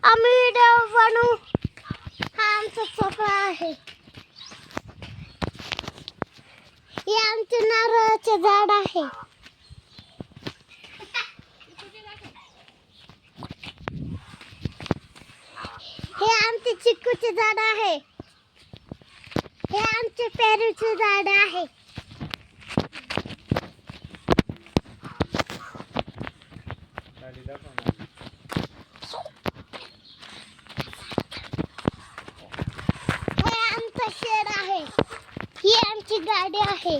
आम्ही व्हिडिओ बनवू. हा आमचा सोफा आहे. हे आमचे नारळाचे झाड आहे. हे आमचे चिक्कूचे झाड आहे. हे आमचे पेरूचे झाड आहे. हे आमचं शेड आहे. ही आमची गाडी आहे.